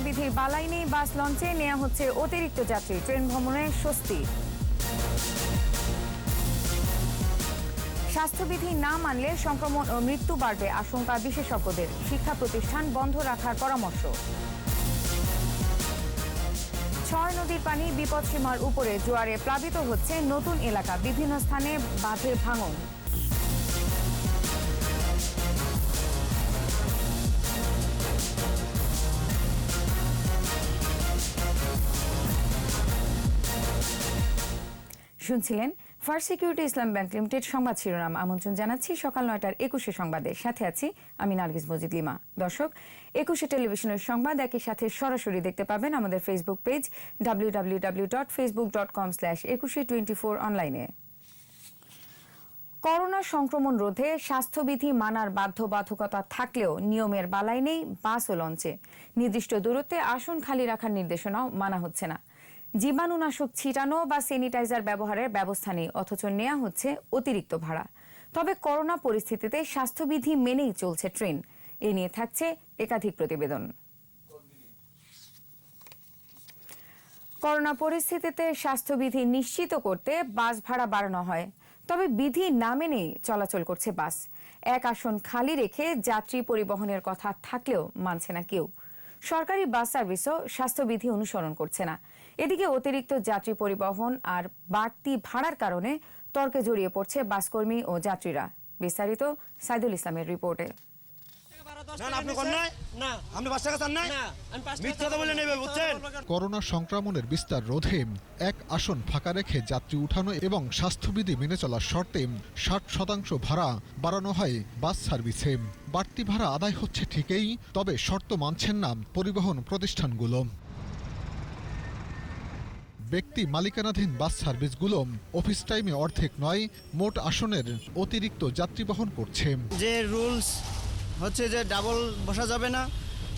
স্বাস্থ্যবিধির বালাই নেই, বাস লঞ্চে নেওয়া হচ্ছে অতিরিক্ত যাত্রী, ট্রেন ভ্রমণে স্বস্তি। স্বাস্থ্যবিধি না মানলে সংক্রমণ ও মৃত্যু বাড়বে আশঙ্কা বিশেষজ্ঞদের, শিক্ষা প্রতিষ্ঠান বন্ধ রাখার পরামর্শ। 6 নদীর পানি বিপদসীমার উপরে, জোয়ারে প্লাবিত হচ্ছে নতুন এলাকা, বিভিন্ন স্থানে বাঁধের ভাঙন। শুনছিলেন ফার্স্ট সিকিউরিটি ইসলাম ব্যাংক লিমিটেড সংবাদ শিরোনাম। আমন্ত্রণ জানাচ্ছি সকাল 9টার 21 সংবাদে, সাথে আছি আমি নার্গিস মজিদ লিমা। দর্শক, 21 টেলিভিশনের সংবাদ একই সাথে সরাসরি দেখতে পাবেন আমাদের ফেসবুক পেজ www.facebook.com/2124 অনলাইনে। করোনা সংক্রমণ রোধে স্বাস্থ্যবিধি মানার বাধ্যবাধকতা থাকলেও নিয়মের বালাই নেই বাস ও লঞ্চে। নির্দিষ্ট দূরত্বে আসন খালি রাখার নির্দেশনাও মানা হচ্ছে না। জীবাণুনাশক ছিটানো বা স্যানিটাইজার ব্যবহারের ব্যবস্থা নেই, অথচ নেওয়া হচ্ছে অতিরিক্ত ভাড়া। তবে করোনা পরিস্থিতিতে স্বাস্থ্যবিধি মেনেই চলছে ট্রেন। এ নিয়ে থাকছে একাধিক প্রতিবেদন। করোনা পরিস্থিতিতে স্বাস্থ্যবিধি নিশ্চিত করতে বাস ভাড়া বাড়ানো হয়, তবে বিধি না মেনেই চলাচল করছে বাস। এক আসন খালি রেখে যাত্রী পরিবহনের কথা থাকলেও মানছে না কেউ। সরকারি বাস সার্ভিসও স্বাস্থ্যবিধি অনুসরণ করছে না। এদিকে অতিরিক্ত যাত্রী পরিবহন আর বাড়তি ভাড়ার কারণে তর্কে জড়িয়ে পড়ছে বাসকর্মী ও যাত্রীরা। বিস্তারিত সাইদুল ইসলামের রিপোর্টে। করোনা সংক্রমণের বিস্তার রোধে এক আসন ফাঁকা রেখে যাত্রী উঠানো এবং স্বাস্থ্যবিধি মেনে চলার শর্তে 60% ভাড়া বাড়ানো হয় বাস সার্ভিসে। বাড়তি ভাড়া আদায় হচ্ছে ঠিকই, তবে শর্ত মানছেন না পরিবহন প্রতিষ্ঠানগুলো। ব্যক্তি মালিকানাধীন বাস সার্ভিসগুলো অফিস টাইমে অর্ধেক নয়, মোট আসনের অতিরিক্ত যাত্রী বহন করছে। যে রুলস হচ্ছে যে ডাবল বসা যাবে না,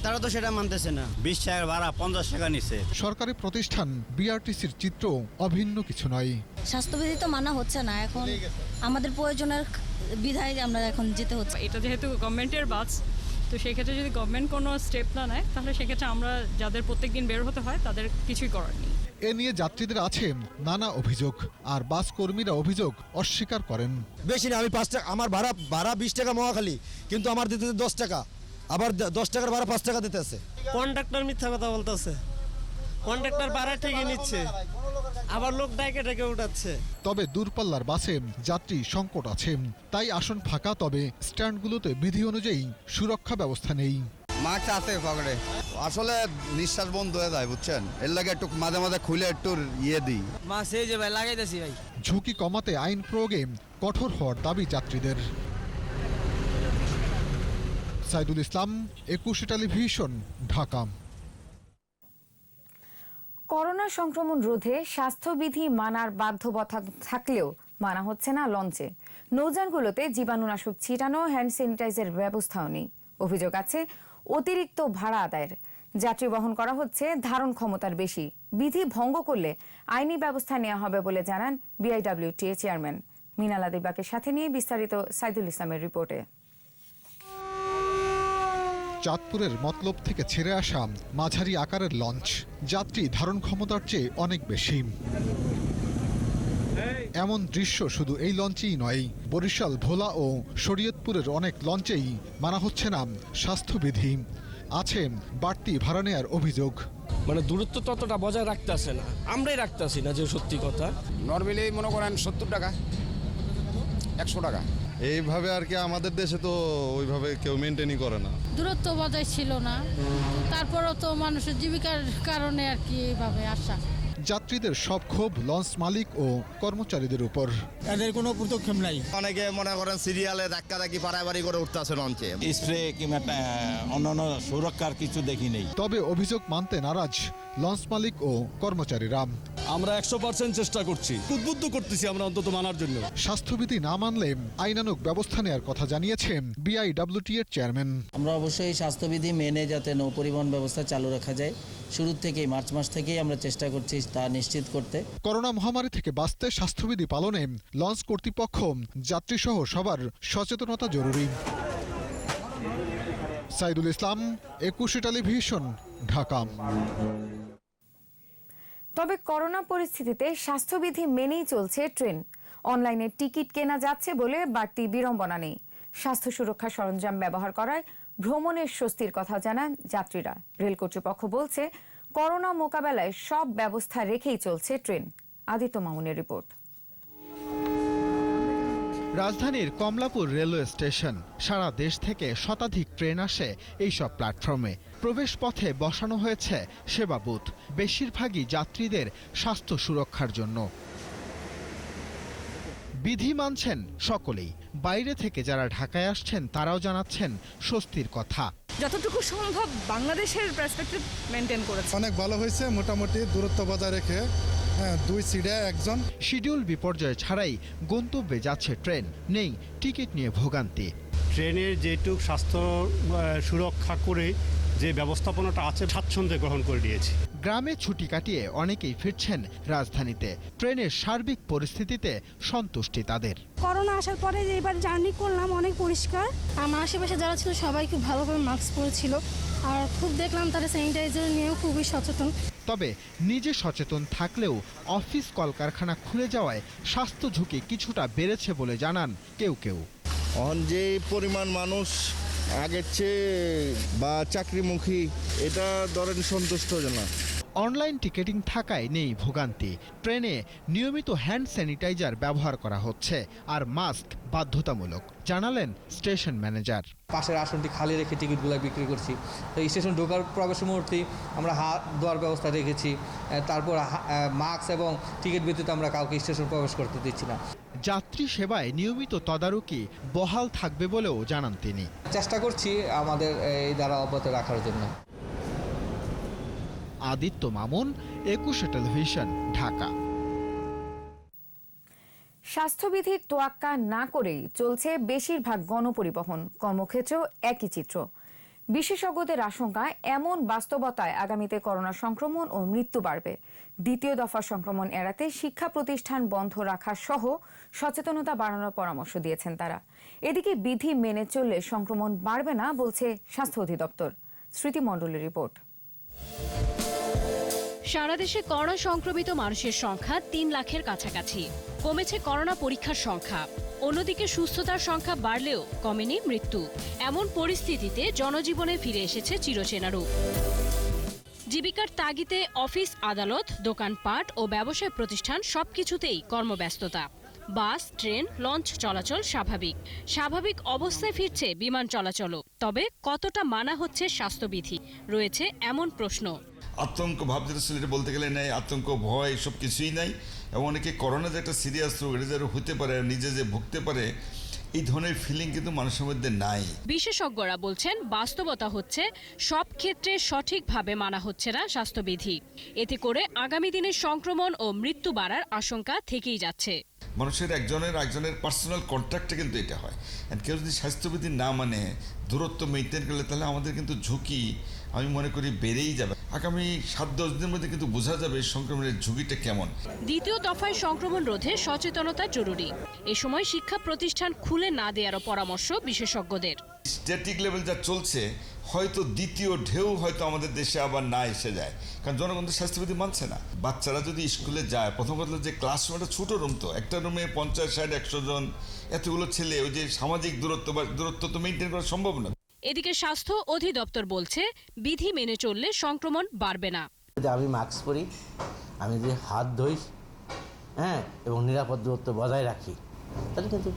তারা তো সেটা মানতেছে না। 20 টাকার ভাড়া 50 টাকা নিচ্ছে। সরকারি প্রতিষ্ঠান বিআরটিসির চিত্র অভিন্ন কিছু নয়। স্বাস্থ্যবিধি তো মানা হচ্ছে না, এখন আমাদের প্রয়োজনের বিধায় আমরা এখন যেতে হচ্ছে। এটা যেহেতু গভর্নমেন্টের বাস, তো সেক্ষেত্রে যদি গভর্নমেন্ট কোনো স্টেপ না নেয়, তাহলে সেক্ষেত্রে আমরা যাদের প্রত্যেকদিন বের হতে হয় তাদের কিছুই করার নেই। এ নিয়ে যাত্রীদের আছে নানা অভিযোগ, আর বাস কর্মীরা অভিযোগ অস্বীকার করেন। বেশি না, আমি 5 টাকা, আমার ভাড়া 20 টাকা মহাখালী, কিন্তু আমার দিতে 10 টাকা, আবার 10 টাকার ভাড়া 5 টাকা দিতে আছে। কন্ডাক্টর মিথ্যা কথা বলতেছে, কন্ডাক্টর ভাড়া ঠিকই নিচ্ছে, আবার লোক ডাকে উঠাচ্ছে। তবে দূরপাল্লার বাসে যাত্রী সংকট আছে, তাই আসন ফাঁকা, তবে স্ট্যান্ডগুলোতে বিধি অনুযায়ী সুরক্ষা ব্যবস্থা নেই। মাস্ক আছে পকেটে, আসলে নিঃশ্বাস বন্ধ হয়ে যায়, বুঝছেন, এর লাগে একটু মাঝে মাঝে খুলে একটু দিয়ে মাস্ক এই যে ভাই লাগাইতেছি ভাই। ঝুঁকি কমাতে আইন প্রয়োগে কঠোর হওয়ার দাবি যাত্রীদের। সাইদুল ইসলাম, 21 টেলিভিশন, ঢাকা। করোনা সংক্রমণ রোধে স্বাস্থ্যবিধি মানার বাধ্যবাধকতা থাকলেও মানা হচ্ছে না লঞ্চে। নৌযানগুলোতে জীবাণুনাশক ছিটানো, হ্যান্ড স্যানিটাইজার ব্যবস্থাও নেই। অভিযোগ আছে অতিরিক্ত ভাড়া আদায়ের। যাত্রী বহন করা হচ্ছে ধারণ ক্ষমতার বেশি। বিধি ভঙ্গ করলে আইনি ব্যবস্থা নেওয়া হবে বলে জানান বিআইডব্লিউটিএ চেয়ারম্যান। মিনালা দিবাকের সাথে নিয়ে বিস্তারিত সাইদুল ইসলামের রিপোর্টে। চাঁদপুরের মতলব থেকে ছেড়ে আসা মাঝারি আকারের লঞ্চ, যাত্রী ধারণ ক্ষমতার চেয়ে অনেক বেশি। এমন দৃশ্য শুধু এই লঞ্চেই নয়, বরিশাল, ভোলা ও শরীয়তপুরের অনেক লঞ্চেই মানা হচ্ছে না স্বাস্থ্যবিধি। আছে বাড়তি ভাড়া নেয়ার অভিযোগ। মানে দূরত্ব ততটা বজায় রাখতেছে না, আমরাই রাখতেছি না, যে সত্যি কথা। নর্মালি মনে করেন 70 টাকা, 100 টাকা এইভাবে আর কি। আমাদের দেশে তো ওইভাবে কেউ মেনটেনই করে না। দূরত্ব বজায় ছিল না, তারপরও তো মানুষের জীবিকার কারণে আর কি এইভাবে আসা। যাত্রীদের সব ক্ষোভ লঞ্চ মালিক ও কর্মচারীদের উপর। এদের কোনো পদক্ষেপ নাই। অনেকে মনে করেন সিরিয়ালে ধাক্কি পাড়াবাড়ি করে উঠতেছে লঞ্চে। স্প্রে কিংবা অন্যান্য সুরক্ষার কিছু দেখি নেই। তবে অভিযোগ মানতে নারাজ লঞ্চ মালিক ও কর্মচারীরা। আমরা 100% চেষ্টা করছি, উদ্বুদ্ধ করতেছি আমরা অন্তত মানার জন্য। স্বাস্থ্যবিধি না মানলে আইনানুগ ব্যবস্থা নেওয়ার কথা জানিয়েছেন বিআইডব্লিউটিএর চেয়ারম্যান। আমরা অবশ্যই স্বাস্থ্যবিধি মেনে যাতে নৌ পরিবহন ব্যবস্থা চালু রাখা যায়, শুরু থেকেই মার্চ মাস থেকেই আমরা চেষ্টা করছি তা নিশ্চিত করতে। করোনা মহামারী থেকে বাঁচতে স্বাস্থ্যবিধি পালনে লঞ্চ কর্তৃপক্ষ, যাত্রী সহ সবার সচেতনতা জরুরি। সাইদুল ইসলাম, 21 টেলিভিশন, ঢাকা। তবে করোনা পরিস্থিতিতে স্বাস্থ্যবিধি মেনেই চলছে ট্রেন। অনলাইনে টিকিট কেনা যাচ্ছে বলে বাড়তি বিড়ম্বনা নেই। স্বাস্থ্য সুরক্ষা সরঞ্জাম ব্যবহার করায় ভ্রমণের স্বস্তির কথা জানান যাত্রীরা। রেল কর্তৃপক্ষ বলছে, করোনা মোকাবেলায় সব ব্যবস্থা রেখেই চলছে ট্রেন। আদিত্য মামুনের রিপোর্ট। রাজধানীর কমলাপুর রেলওয়ে স্টেশন। সারা দেশ থেকে শতাধিক ট্রেন আসে এইসব প্ল্যাটফর্মে। প্রবেশ পথে বসানো হয়েছে সেবা বুথ, বেশিরভাগই যাত্রীদের স্বাস্থ্য সুরক্ষার জন্য। বিধি মানছেন সকলেই। বাইরে থেকে যারা ঢাকায় আসছেন তারাও জানাচ্ছেন স্বস্তির কথা। যতটুকু সম্ভব বাংলাদেশের পার্সপেক্টিভ মেনটেন করেছে। অনেক ভালো হয়েছে, মোটামুটি দূরত্ব বজায় রেখে 2 সিটে একজন। শিডিউল বিপর্যয় ছাড়াই গন্তব্যে যাচ্ছে ট্রেন, নেই টিকিট নিয়ে ভোগান্তি। ট্রেনের যেটুক স্বাস্থ্য সুরক্ষা করে যে ব্যবস্থাপনাটা আছে স্বাচ্ছন্দ্যে গ্রহণ করে নিয়েছি। গ্রামে ছুটি কাটিয়ে অনেকেই ফিরছেন রাজধানীতে। ট্রেনের সার্বিক পরিস্থিতিতে সন্তুষ্টি তাদের। করোনা আসার পরে যে এবার জার্নি করলাম অনেক পরিষ্কার। আমার আশেপাশে যারা ছিল সবাই খুব ভালোভাবে মাস্ক পরেছিল, আর খুব দেখলাম তারা স্যানিটাইজার নিয়েও খুবই সচেতন। তবে নিজে সচেতন থাকলেও অফিস কলকারখানা খুলে যাওয়ায় স্বাস্থ্য ঝুঁকি কিছুটা বেড়েছে বলে জানান কেউ কেউ। যে পরিমাণ মানুষ আগের চেয়ে বা চাকরিমুখী, এটা ধরেন সন্তুষ্টজনক। অনলাইন টিকেটিং থাকায় নেই ভোগান্তি। ট্রেনে নিয়মিত হ্যান্ড স্যানিটাইজার ব্যবহার করা হচ্ছে, আর মাস্ক বাধ্যতামূলক, জানালেন স্টেশন ম্যানেজার। পাশের আসনটি খালি রেখে টিকিটগুলো বিক্রি করছি। তো স্টেশন ঢোকার প্রবেশ মুহূর্তে আমরা হাত ধোয়ার ব্যবস্থা রেখেছি। তারপর মাস্ক এবং টিকিট ব্যতীত আমরা কাউকে স্টেশন প্রবেশ করতে দিচ্ছি না। যাত্রী সেবায় নিয়মিত তদারকি বহাল থাকবে বলেও জানান তিনি। চেষ্টা করছি আমাদের এই দ্বারা অব্যাহত রাখার জন্য। আদিত্য মামুন, 21 টেলিভিশন, ঢাকা। স্বাস্থ্যবিধির তোয়াক্কা না করেই চলছে বেশিরভাগ গণপরিবহন। কর্মক্ষেত্রেও একই চিত্র। বিশেষজ্ঞদের আশঙ্কা, এমন বাস্তবতায় আগামীতে করোনা সংক্রমণ ও মৃত্যু বাড়বে। দ্বিতীয় দফা সংক্রমণ এড়াতে শিক্ষা প্রতিষ্ঠান বন্ধ রাখা সহ সচেতনতা বাড়ানোর পরামর্শ দিয়েছেন তারা। এদিকে বিধি মেনে চললে সংক্রমণ বাড়বে না বলছে স্বাস্থ্য অধিদপ্তর। স্মৃতি মণ্ডলের রিপোর্ট। সারা দেশে করোনা সংক্রমিত মানুষের সংখ্যা 3 লাখের কাছাকাছি। কমেছে করোনা পরীক্ষার সংখ্যা। অন্যদিকে সুস্থতার সংখ্যা বাড়লেও কমেনি মৃত্যু। এমন পরিস্থিতিতে জনজীবনে ফিরে এসেছে চিরচেনা রূপ। জীবিকার তাগিদে অফিস, আদালত, দোকানপাট ও ব্যবসায় প্রতিষ্ঠান সবকিছুতেই কর্মব্যস্ততা। বাস, ট্রেন, লঞ্চ চলাচল স্বাভাবিক। স্বাভাবিক অবস্থায় ফিরছে বিমান চলাচলও। তবে কতটা মানা হচ্ছে স্বাস্থ্যবিধি, রয়েছে এমন প্রশ্ন। আতঙ্ক ভাব যেটা ছিল বলতে গেলে নেই, আতঙ্ক ভয় এসব কিছুই নাই। এবং অনেকে করোনা যে একটা সিরিয়াস রোগ, এটা যে হতে পারে, নিজে যে ভুগতে পারে, এই ধরনের ফিলিং কিন্তু মানুষের মধ্যে নাই। বিশেষজ্ঞরা বলছেন, বাস্তবতা হচ্ছে সব ক্ষেত্রে সঠিকভাবে মানা হচ্ছে না স্বাস্থ্যবিধি। এতে করে আগামী দিনে সংক্রমণ ও মৃত্যু বাড়ার আশঙ্কা থেকেই যাচ্ছে। মানুষের একজনের পার্সোনাল কন্ট্যাক্টে কিন্তু এটা হয়। কেউ যদি স্বাস্থ্যবিধি না মানে, দূরত্ব মেনটেন করলে, তাহলে আমাদের কিন্তু ঝুঁকি আমি মনে করি বেড়েই যাবে। আগামী 7-10 দিনের মধ্যে কিন্তু বোঝা যাবে সংক্রমণের ঝুঁকিটা কেমন। দ্বিতীয় দফায় সংক্রমণ রোধে সচেতনতা জরুরি। এ সময় শিক্ষা প্রতিষ্ঠান খুলে না দেওয়ারও পরামর্শ বিশেষজ্ঞদের। স্ট্যাটিক লেভেল যা চলছে, হয়তো দ্বিতীয় ঢেউ হয়তো আমাদের দেশে আবার না এসে যায়, কারণ জনগণ তো স্বাস্থ্যবিধি মানছে না। বাচ্চারা যদি স্কুলে যায়, প্রথম কথা যে ক্লাসরুমটা ছোটো রুম, তো একটা রুমে 50, 60, 100 জন, এতগুলো ছেলে, ওই যে সামাজিক দূরত্ব তো মেনটেন করা সম্ভব না। এদিকে স্বাস্থ্য অধিদপ্তর বলছে, বিধি মেনে চললে সংক্রমণ বাড়বে না। যদি আমি মাস্ক পরি, আমি যদি হাত ধুই, এবং নিরাপদ দূরত্ব বজায় রাখি, তাহলে কিন্তু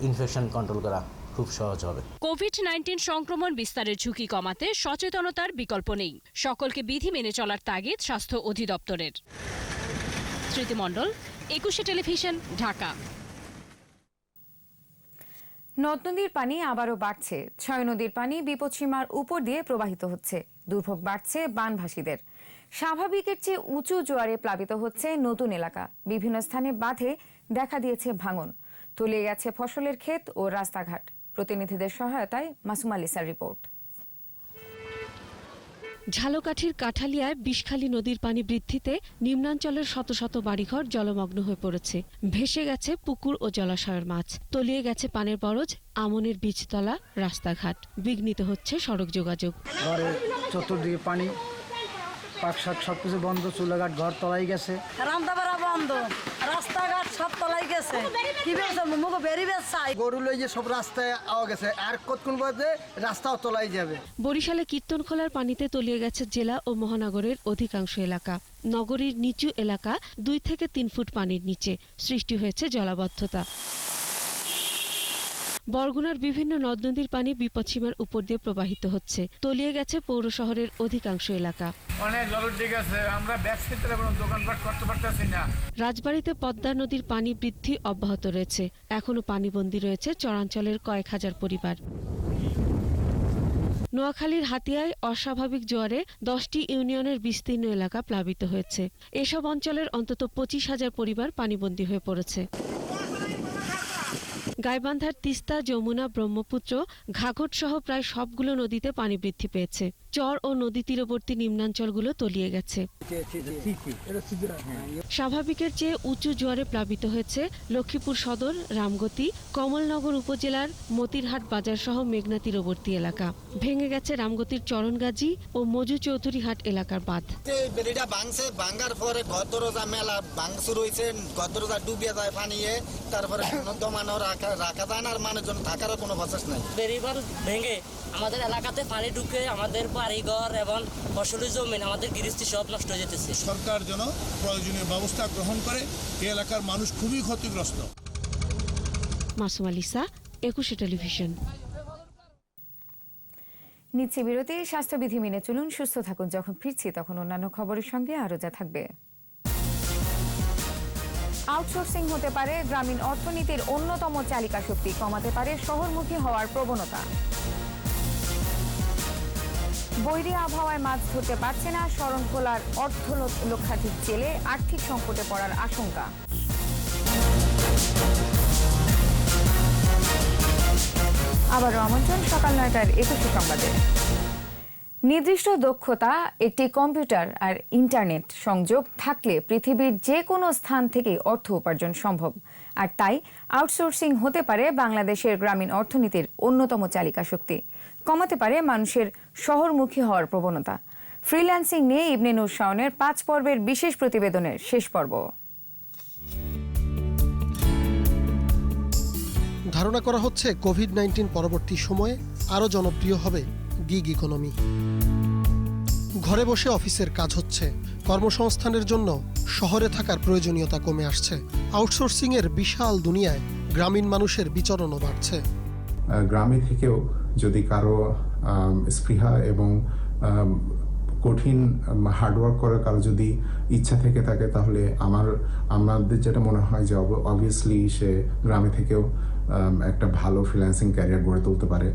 ইনফেকশন কন্ট্রোল করা খুব সহজ হবে। কোভিড-19 সংক্রমণ বিস্তারের ঝুঁকি কমাতে সচেতনতার বিকল্প নেই। সকলকে বিধি মেনে চলার তাগিদ স্বাস্থ্য অধিদপ্তরের। স্মৃতি মণ্ডল, 21 টেলিভিশন, ঢাকা। নদ নদীর পানি আবারও বাড়ছে। 6 নদীর পানি বিপদসীমার উপর দিয়ে প্রবাহিত হচ্ছে। দুর্ভোগ বাড়ছে বানভাসীদের। স্বাভাবিকের চেয়ে উঁচু জোয়ারে প্লাবিত হচ্ছে নতুন এলাকা। বিভিন্ন স্থানে বাঁধে দেখা দিয়েছে ভাঙন। তলিয়ে গেছে ফসলের ক্ষেত ও রাস্তাঘাট। প্রতিনিধিদের সহায়তায় মাসুম আলিসার রিপোর্ট। ঝালকাঠির কাঠালিয়ায় বিষখালী নদীর পানি বৃদ্ধিতে নিম্নাঞ্চলের শত শত বাড়িঘর জলমগ্ন হয়ে পড়েছে। ভেসে গেছে পুকুর ও জলাশয়ের মাছ, তলিয়ে গেছে পানের বরজ, আমনের বীজতলা, রাস্তাঘাট, বিঘ্নিত হচ্ছে সড়ক যোগাযোগ। ঘরের চতুর্দিকে পানি, পাকশাক সবকিছু বন্ধ, চুলাঘাট ঘর তলাই গেছে, রান্দাবাড়া বন্ধ, রাস্তাঘাট সব তলাই গেছে। কি বেছে মুখ বেরিয়ে চাই গরু লই যে সব রাস্তায় আওয়া গেছে, আর কতক্ষণ বাদে রাস্তাও তলাই যাবে। বরিশালে কীর্তনখোলার পানিতে তলিয়ে গেছে জেলা ও মহানগরের অধিকাংশ এলাকা। নগরীর নিচু এলাকা 2 থেকে 3 ফুট পানির নিচে, সৃষ্টি হয়েছে জলাবদ্ধতা। বরগুনার বিভিন্ন নদ নদীর পানি বিপদসীমার উপর দিয়ে প্রবাহিত হচ্ছে, তলিয়ে গেছে পৌর শহরের অধিকাংশ এলাকা। অনেক জলের দিক আছে, আমরা ব্যবসায়ীরা কোনো দোকানপাট করতে পারতেছি না। রাজবাড়ীতে পদ্মা নদীর পানি বৃদ্ধি অব্যাহত রয়েছে, এখনো পানিবন্দী রয়েছে চরাঞ্চলের কয়েক হাজার পরিবার। নোয়াখালীর হাতিয়ায় অস্বাভাবিক জোয়ারে 10টি ইউনিয়নের বিস্তীর্ণ এলাকা প্লাবিত হয়েছে। এসব অঞ্চলের অন্তত 25,000 পরিবার পানিবন্দী হয়ে পড়েছে। গাইবান্ধার তিস্তা, যমুনা, ব্রহ্মপুত্র, ঘাঘট সহ প্রায় সবগুলো নদীতে পানি বৃদ্ধি পেয়েছে। চর ও নদী তীরবর্তী নিম্নাঞ্চলগুলো তলিয়ে গেছে। স্বাভাবিকের চেয়ে উঁচু জোয়ারে প্লাবিত হয়েছে লক্ষ্মীপুর সদর, রামগতি, কমলনগর উপজেলার মতিরহাট বাজার সহ মেঘনা তীরবর্তী এলাকা। ভেঙে গেছে রামগতির চরণগাজী ও মজু চৌধুরীহাট এলাকার বাঁধ। ভাঙার পরে গদরজা মেলা ভাঙচুর হয়েছে, গদরজা ডুবিয়ে যায় পানিয়ে, তারপরে দমানো রাখা যায় না, আর মানুষজন থাকারও কোনো প্রসেস নাই। বেরিবার ভেঙে আমাদের এলাকাতে পানি ঢুকে আমাদের বাড়িঘর এবং ফসলি জমি, আমাদের গৃহস্থী সব নষ্ট হয়ে যেতেছে। সরকার যেন প্রয়োজনীয় ব্যবস্থা গ্রহণ করে, এই এলাকার মানুষ খুবই ক্ষতিগ্রস্ত। মাসুম আলিসা, 21 টেলিভিশন। নিচ্ছে বিরতি। স্বাস্থ্যবিধি মেনে চলুন, সুস্থ থাকুন। যখন ফিরছি তখন অন্যান্য খবরের সঙ্গে আরও যা থাকবে। আউটসোর্সিং হতে পারে গ্রামীণ অর্থনীতির অন্যতম চালিকা শক্তি, কমাতে পারে শহরমুখী হওয়ার প্রবণতা। বৈরী আবহাওয়ায় মাছ ধরতে পারছে না শরণখোলার লক্ষাধিক জেলে, আর্থিক সংকটে পড়ার আশঙ্কা। আবারও আমন্ত্রণ সকাল 9টার 21 সংবাদে। নির্দিষ্ট দক্ষতা, একটি কম্পিউটার আর ইন্টারনেট সংযোগ থাকলে পৃথিবীর যে কোনো স্থান থেকে অর্থ উপার্জন সম্ভব। আর তাই আউটসোর্সিং হতে পারে বাংলাদেশের গ্রামীণ অর্থনীতির অন্যতম চালিকা শক্তি, কমাতে পারে মানুষের শহরমুখী হওয়ার প্রবণতা। ফ্রিল্যান্সিং নিয়ে ইবনে নূর শাওনের 5 পর্বের বিশেষ প্রতিবেদনের শেষ পর্ব। ধারণা করা হচ্ছে কোভিড-19 পরবর্তী সময়ে আরও জনপ্রিয় হবে গিগ ইকোনমি। ঘরে বসে অফিসের কাজ হচ্ছে, কর্মসংস্থানের জন্য শহরে থাকার প্রয়োজনীয়তা কমে আসছে। আউটসোর্সিং এর বিশাল দুনিয়ায় গ্রামীণ মানুষের বিচরণও বাড়ছে। গ্রামে থেকেও যদি কারো স্পৃহা এবং কঠিন হার্ডওয়ার্ক করার কারো যদি ইচ্ছা থেকে থাকে, তাহলে আমাদের যেটা মনে হয় যে অবভিয়াসলি সে গ্রামে থেকেও একটা ভালো ফ্রিল্যান্সিং ক্যারিয়ার গড়ে তুলতে পারে।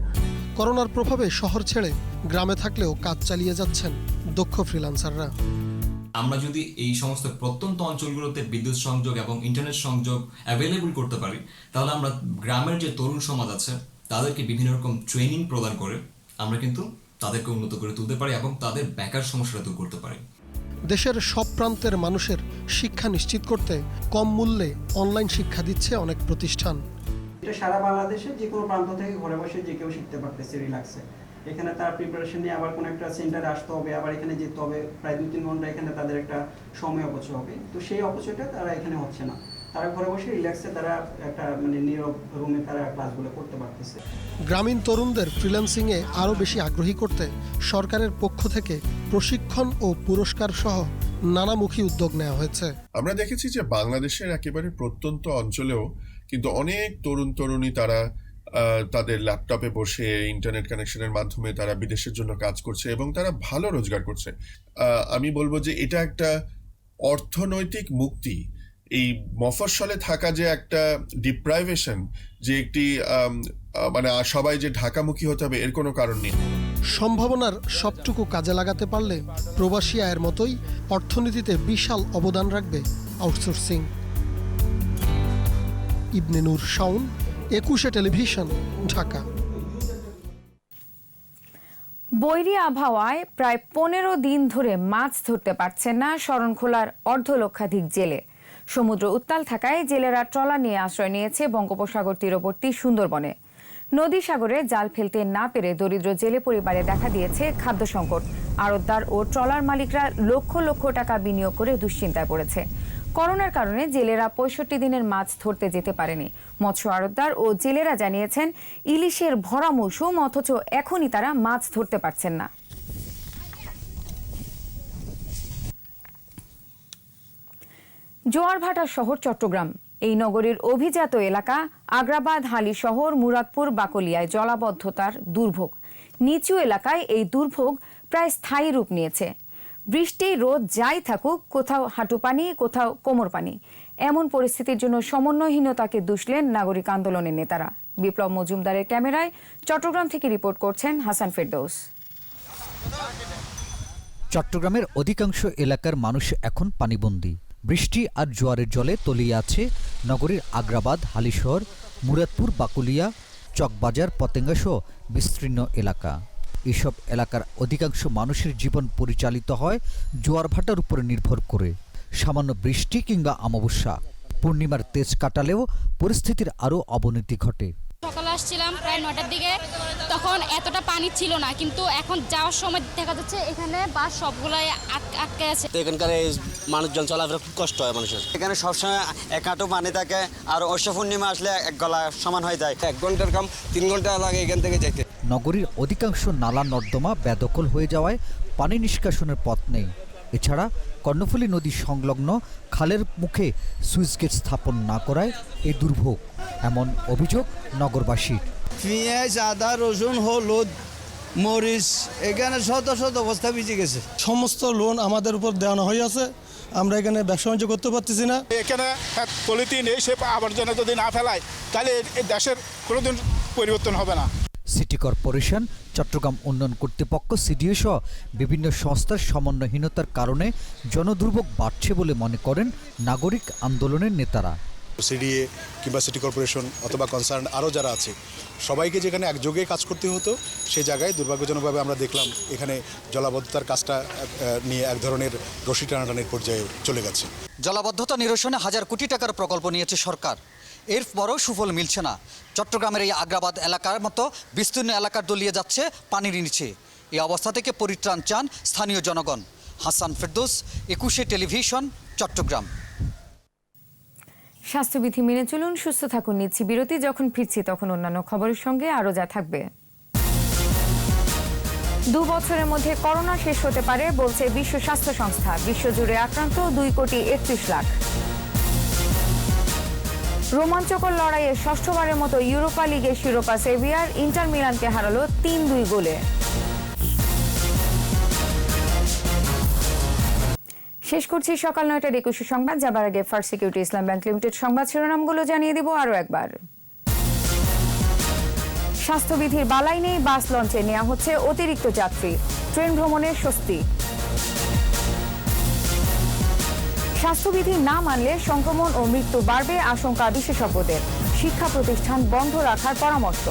করোনার প্রভাবে শহর ছেড়ে গ্রামে থাকলেও কাজ চালিয়ে যাচ্ছেন দক্ষ ফ্রিল্যান্সাররা। আমরা যদি এই সমস্ত প্রত্যন্ত অঞ্চলগুলোতে বিদ্যুৎ সংযোগ এবং ইন্টারনেট সংযোগ অ্যাভেলেবল করতে পারি, তাহলে আমরা গ্রামের যে তরুণ সমাজ আছে তাদেরকে বিভিন্ন রকম ট্রেনিং প্রদান করে আমরা কিন্তু তাদেরকে উন্নত করে তুলতে পারি এবং তাদের বেকার সমস্যাটা দূর করতে পারি। দেশের সব প্রান্তের মানুষের শিক্ষা নিশ্চিত করতে কম মূল্যে অনলাইন শিক্ষা দিচ্ছে অনেক প্রতিষ্ঠান। এটা সারা বাংলাদেশে যে কোনো প্রান্ত থেকে ঘরে বসে যে কেউ শিখতে পারতেছে রিল্যাক্সে। এখানে তার প্রিপারেশন নিয়ে আবার কোনো একটা সেন্টারে আসতে হবে, আবার এখানে যেতে হবে, প্রায় 2-3 ঘন্টা এখানে তাদের একটা সময় অপচয় হবে। তো সেই অপচয়টা তারা এখানে হচ্ছে না, তারা ঘরে বসে রিল্যাক্সে তারা একটা নীরব রুমে তারা ক্লাসগুলো করতে পারতেছে। গ্রামীণ তরুণদের ফ্রিল্যান্সিংয়ে আরও বেশি আগ্রহী করতে সরকারের পক্ষ থেকে প্রশিক্ষণ ও পুরস্কার সহ নানামুখী উদ্যোগ নেওয়া হয়েছে। আমরা দেখেছি যে বাংলাদেশের একেবারে প্রত্যন্ত অঞ্চলেও কিন্তু অনেক তরুণ তরুণী তারা তাদের ল্যাপটপে বসে ইন্টারনেট কানেকশনের মাধ্যমে তারা বিদেশের জন্য কাজ করছে এবং তারা ভালো রোজগার করছে। আমি বলবো যে এটা একটা অর্থনৈতিক মুক্তি। এই মফস্বলে থাকা যে একটা ডিপ্রাইভেশন, যে একটি সবাই যে ঢাকামুখী হতে হবে, এর কোনো কারণ নেই। সম্ভাবনার সবটুকু কাজে লাগাতে পারলে প্রবাসী আয়ের মতোই অর্থনীতিতে বিশাল অবদান রাখবে আউটসোর্সিং। ইবনে নূর শাওন, 21 টেলিভিশন, ঢাকা। বৈরী আবহাওয়ায় প্রায় 15 দিন ধরে মাছ ধরতে পারছেন না শরণখোলার অর্ধলক্ষাধিক জেলে। সমুদ্র উত্তাল থাকায় জেলেরা ট্রলার নিয়ে আশ্রয় নিয়েছে বঙ্গোপসাগর তীরবর্তী সুন্দরবনে। নদী সাগরে জাল ফেলতে না পেরে দরিদ্র জেলে পরিবারে দেখা দিয়েছে খাদ্য সংকট। আড়তদার ও ট্রলার মালিকরা লক্ষ লক্ষ টাকা বিনিয়োগ করে দুশ্চিন্তায় পড়েছে। করোনার কারণে জেলেরা 65 দিনের মাছ ধরতে যেতে পারেনি। মৎস্য আড়তদার ও জেলেরা জানিয়েছেন ইলিশের ভরা মৌসুম, অথচ এখনই তারা মাছ ধরতে পারছেন না। জোয়ারভাটার শহর চট্টগ্রাম। এই নগরীর অভিজাত এলাকা আগ্রাবাদ, হালি শহর, মুরাদপুর, বাকলিয়ায় জলাবদ্ধতার দুর্ভোগ। নিচু এলাকায় এই দুর্ভোগ প্রায় স্থায়ী রূপ নিয়েছে। বৃষ্টি রোদ যাই থাকুক, কোথাও হাঁটু পানি, কোথাও কোমর পানি। এমন পরিস্থিতির জন্য সমন্বয়হীনতাকে দুষলেন নাগরিক আন্দোলনের নেতারা। বিপ্লব মজুমদারের ক্যামেরায় চট্টগ্রাম থেকে রিপোর্ট করছেন হাসান ফেরদৌস। চট্টগ্রামের অধিকাংশ এলাকার মানুষ এখন পানিবন্দী। বৃষ্টি আর জোয়ারের জলে তলিয়ে আছে নগরীর আগ্রাবাদ, হালিশহর, মুরাদপুর, বাকুলিয়া, চকবাজার, পতেঙ্গা সহ বিস্তীর্ণ এলাকা। এসব এলাকার অধিকাংশ মানুষের জীবন পরিচালিত হয় জোয়ারভাটার উপরে নির্ভর করে। সামান্য বৃষ্টি কিংবা অমাবস্যা, পূর্ণিমার তেজ কাটালেও পরিস্থিতির আরও অবনতি ঘটে। সকালে আসছিলাম প্রায় 9টার দিকে, তখন এতটা পানি ছিল না, কিন্তু এখন যাওয়ার সময় দেখা যাচ্ছে এখানে বাস সবগুলাই আটকে আছে। এখানকার মানুষজন চলাফেরা খুব কষ্ট হয় মানুষের। এখানে সবসময় এক হাঁটু পানি থাকে, আর অশ্ব পূর্ণিমা আসলে এক গলা সমান হয়ে যায়। 1 ঘন্টার কাম 3 ঘন্টা লাগে এখান থেকে যেতে। নগরীর অধিকাংশ নালা নর্দমা বেদখল হয়ে যাওয়ায় পানি নিষ্কাশনের পথ নেই। এছাড়া কর্ণফুলী নদী সংলগ্ন খালের মুখে সুইচ গেট স্থাপন না করায় এই দুর্ভোগ, এমন অভিযোগ নগরবাসীর। পেঁয়াজ, আদা, রসুন, হলুদ, মরিচ এখানে শত শত অবস্থা ভিজে গেছে। সমস্ত লোন আমাদের উপর দেওয়ানো হয়ে আছে, আমরা এখানে ব্যবসা বাণিজ্য করতে পারতেছি না। এখানে পলিথিন এই সব আবর্জনা যদি না ফেলায় তাহলে এই দেশের কোনোদিন পরিবর্তন হবে না। সিটি কর্পোরেশন, চট্টগ্রাম উন্নয়ন কর্তৃপক্ষ, সিডিএ সহ বিভিন্ন সংস্থার সমন্বয়হীনতার কারণে জনদুর্ভোগ বাড়ছে বলে মনে করেন নাগরিক আন্দোলনের নেতারা। সিডিএ কিংবা সিটি কর্পোরেশন অথবা কনসার্ন আরও যারা আছে সবাইকে যেখানে একযোগে কাজ করতে হতো, সেই জায়গায় দুর্ভাগ্যজনকভাবে আমরা দেখলাম এখানে জলাবদ্ধতার কাজটা নিয়ে এক ধরনের রশি টানাটানির পর্যায়ে চলে গেছে। জলাবদ্ধতা নিরসনে 1000 কোটি টাকার প্রকল্প নিয়েছে সরকার, এরপরও সুফল মিলছে না। চট্টগ্রামের এই আগ্রাবাদ এলাকার মতো বিস্তীর্ণ এলাকার দলিয়ে যাচ্ছে পানির নিচে। এই অবস্থা থেকে পরিত্রাণ চান স্থানীয় জনগণ। হাসান ফেরদৌস, 21 টেলিভিশন, চট্টগ্রাম। স্বাস্থ্যবিধি মেনে চলুন, সুস্থ থাকুন। নিচ্ছি বিরতি, যখন ফিরছি তখন অন্যান্য খবরের সঙ্গে আরও যা থাকবে। 2 বছরের মধ্যে করোনা শেষ হতে পারে বলছে বিশ্ব স্বাস্থ্য সংস্থা। বিশ্বজুড়ে আক্রান্ত 2,31 লাখ। রোমাঞ্চকর লড়াইয়ে ষষ্ঠবারের মতো ইউরোপা লিগের শিরোপা সেভিয়ার, ইন্টার মিলানকে হারালো 3-2 গোলে। শেষ করছি সকাল 9টার 21 সংবাদ। যাবার আগে ফার্স্ট সিকিউরিটি ইসলাম ব্যাংক লিমিটেড সংবাদ শিরোনামগুলো জানিয়ে দিব আরও একবার। স্বাস্থ্যবিধির বালাই নেই, বাস লঞ্চে নেওয়া হচ্ছে অতিরিক্ত যাত্রী, ট্রেন ভ্রমণের স্বস্তি। স্বাস্থ্যবিধি না মানলে সংক্রমণ ও মৃত্যু বাড়বে, আশঙ্কা বিশেষজ্ঞদের। শিক্ষা প্রতিষ্ঠান বন্ধ রাখার পরামর্শ।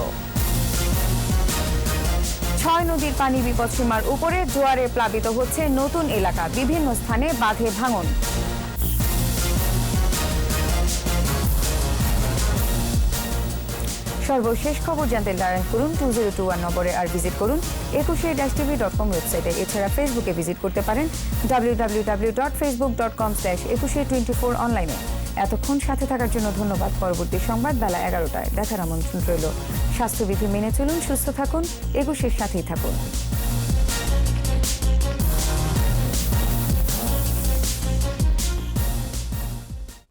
6 নদীর পানি বিপদসীমার উপরে, জোয়ারে প্লাবিত হচ্ছে নতুন এলাকা, বিভিন্ন স্থানে বাঁধে ভাঙন। সর্বশেষ খবর জানতে ডায়াল করুন 2021 নম্বরে, আর ভিজিট করুন 21tv.com ওয়েবসাইটে। এছাড়া ফেসবুকে ভিজিট করতে পারেন www.facebook.com/2124 অনলাইনে। এতক্ষণ সাথে থাকার জন্য ধন্যবাদ। পরবর্তী সংবাদ বেলা 11টায় দেখার আমন্ত্রণ রইল। স্বাস্থ্যবিধি মেনে চলুন, সুস্থ থাকুন, 21-এর সাথেই থাকুন।